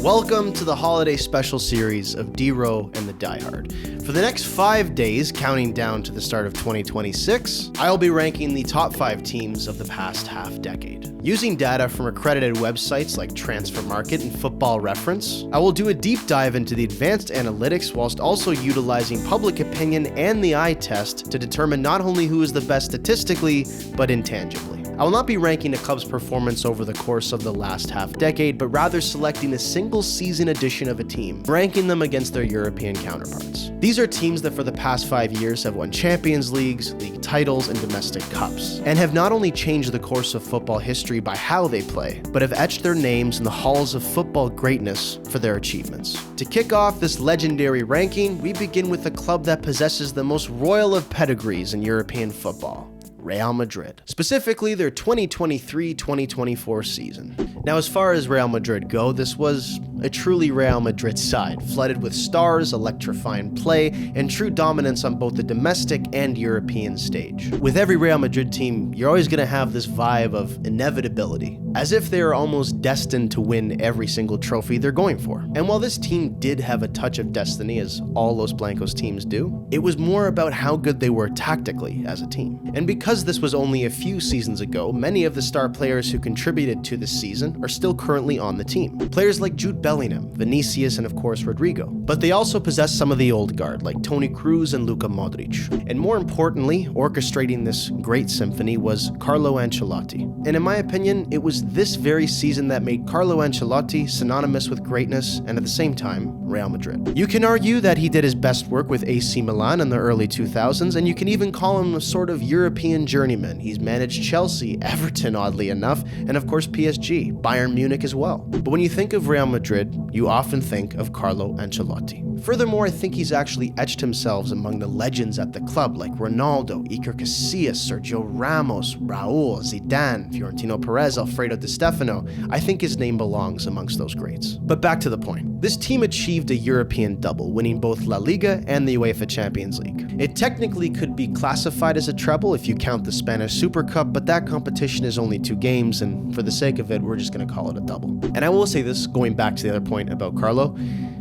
Welcome to the holiday special series of DeRo and the Diehard. For the next 5 days, counting down to the start of 2026, I'll be ranking the top 5 teams of the past half decade. Using data from accredited websites like Transfermarkt and Football Reference, I will do a deep dive into the advanced analytics whilst also utilizing public opinion and the eye test to determine not only who is the best statistically, but intangibly. I will not be ranking a club's performance over the course of the last half decade, but rather selecting a single season edition of a team, ranking them against their European counterparts. These are teams that for the past 5 years have won Champions Leagues, league titles, and domestic cups, and have not only changed the course of football history by how they play, but have etched their names in the halls of football greatness for their achievements. To kick off this legendary ranking, we begin with a club that possesses the most royal of pedigrees in European football: Real Madrid, specifically their 2023-2024 season. Now, as far as Real Madrid go, this was a truly Real Madrid side, flooded with stars, electrifying play, and true dominance on both the domestic and European stage. With every Real Madrid team, you're always going to have this vibe of inevitability, as if they are almost destined to win every single trophy they're going for. And while this team did have a touch of destiny, as all Los Blancos teams do, it was more about how good they were tactically as a team. And because this was only a few seasons ago, many of the star players who contributed to this season are still currently on the team. Players like Jude Bellingham, Vinicius, and of course Rodrigo. But they also possess some of the old guard like Toni Kroos and Luka Modric. And more importantly, orchestrating this great symphony was Carlo Ancelotti. And in my opinion, it was this very season that made Carlo Ancelotti synonymous with greatness and at the same time, Real Madrid. You can argue that he did his best work with AC Milan in the early 2000s, and you can even call him a sort of European journeyman. He's managed Chelsea, Everton oddly enough, and of course PSG, Bayern Munich as well. But when you think of Real Madrid, you often think of Carlo Ancelotti. Furthermore, I think he's actually etched himself among the legends at the club like Ronaldo, Iker Casillas, Sergio Ramos, Raul, Zidane, Florentino Perez, Alfredo Di Stefano. I think his name belongs amongst those greats. But back to the point. This team achieved a European double, winning both La Liga and the UEFA Champions League. It technically could be classified as a treble if you count the Spanish Super Cup, but that competition is only 2 games, and for the sake of it, we're just going to call it a double. And I will say this, going back to the other point about Carlo,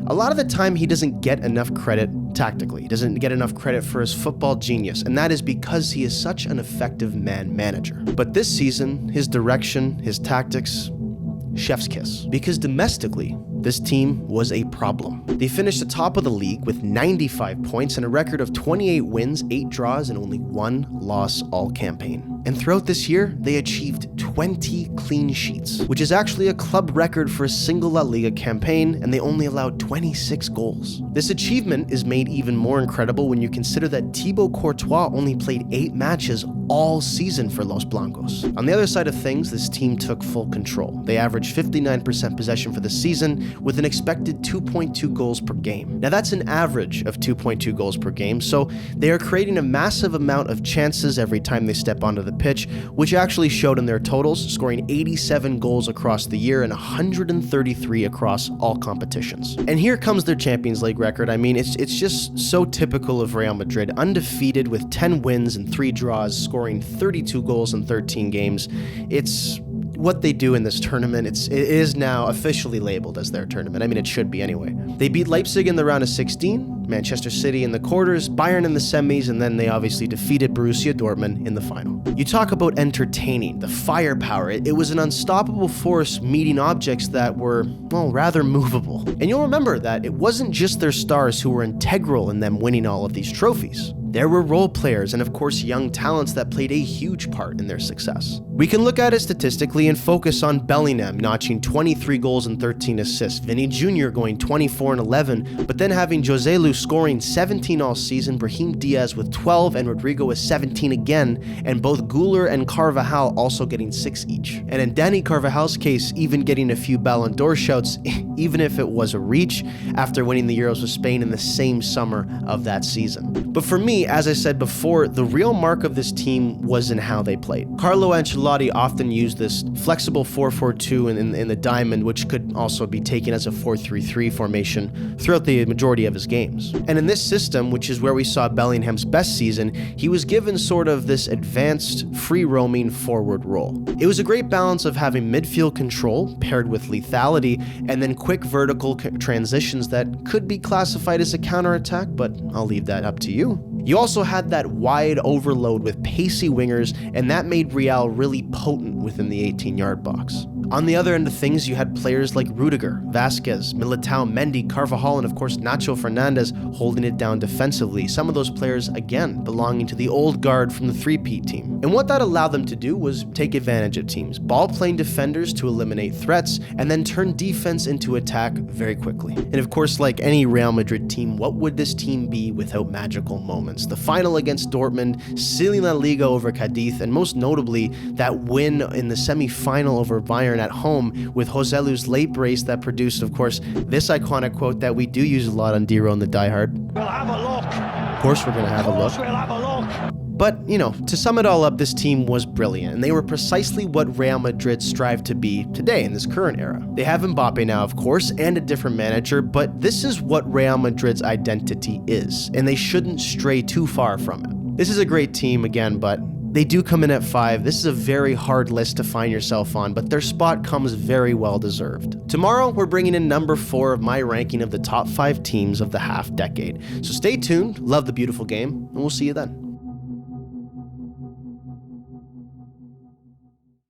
a lot of the time he doesn't get enough credit tactically. He doesn't get enough credit for his football genius, and that is because he is such an effective man manager. But this season, his direction, his tactics, chef's kiss. Because domestically, this team was a problem. They finished atop of the league with 95 points and a record of 28 wins, 8 draws, and only 1 loss all campaign. And throughout this year, they achieved 20 clean sheets, which is actually a club record for a single La Liga campaign, and they only allowed 26 goals. This achievement is made even more incredible when you consider that Thibaut Courtois only played 8 matches all season for Los Blancos. On the other side of things, this team took full control. They averaged 59% possession for the season, with an expected 2.2 goals per game. Now that's an average of 2.2 goals per game, so they are creating a massive amount of chances every time they step onto the pitch, which actually showed in their totals, scoring 87 goals across the year and 133 across all competitions. And here comes their Champions League record. I mean, it's just so typical of Real Madrid, undefeated with 10 wins and 3 draws, scoring 32 goals in 13 games. It's what they do in this tournament. It is now officially labeled as their tournament. I mean, it should be anyway. They beat Leipzig in the round of 16, Manchester City in the quarters, Bayern in the semis, and then they obviously defeated Borussia Dortmund in the final. You talk about entertaining, the firepower. It was an unstoppable force meeting objects that were, well, rather movable. And you'll remember that it wasn't just their stars who were integral in them winning all of these trophies. There were role players and of course young talents that played a huge part in their success. We can look at it statistically and focus on Bellingham notching 23 goals and 13 assists, Vinny Jr. going 24 and 11, but then having Joselu scoring 17 all season, Brahim Diaz with 12, and Rodrigo with 17 again, and both Güler and Carvajal also getting 6 each. And in Dani Carvajal's case, even getting a few Ballon d'Or shouts, even if it was a reach, after winning the Euros with Spain in the same summer of that season. But for me, me, as I said before, the real mark of this team was in how they played. Carlo Ancelotti often used this flexible 4-4-2 in the diamond, which could also be taken as a 4-3-3 formation throughout the majority of his games. And in this system, which is where we saw Bellingham's best season, he was given sort of this advanced, free-roaming forward role. It was a great balance of having midfield control paired with lethality, and then quick vertical transitions that could be classified as a counterattack, but I'll leave that up to you. You also had that wide overload with pacey wingers, and that made Real really potent within the 18-yard box. On the other end of things, you had players like Rudiger, Vasquez, Militao, Mendy, Carvajal, and of course Nacho Fernandez holding it down defensively. Some of those players, again, belonging to the old guard from the three-peat team. And what that allowed them to do was take advantage of teams, ball-playing defenders to eliminate threats, and then turn defense into attack very quickly. And of course, like any Real Madrid team, what would this team be without magical moments? The final against Dortmund, sealing La Liga over Cadiz, and most notably, that win in the semi-final over Bayern at home with Joselu's late brace that produced, of course, this iconic quote that we do use a lot on DeRo and the Diehard. We'll have a look. Of course we're going to have a look. We'll have a look. But, you know, to sum it all up, this team was brilliant, and they were precisely what Real Madrid strive to be today in this current era. They have Mbappe now, of course, and a different manager, but this is what Real Madrid's identity is, and they shouldn't stray too far from it. This is a great team, again, but they do come in at 5. This is a very hard list to find yourself on, but their spot comes very well deserved. Tomorrow, we're bringing in number 4 of my ranking of the top 5 teams of the half decade. So stay tuned, love the beautiful game, and we'll see you then.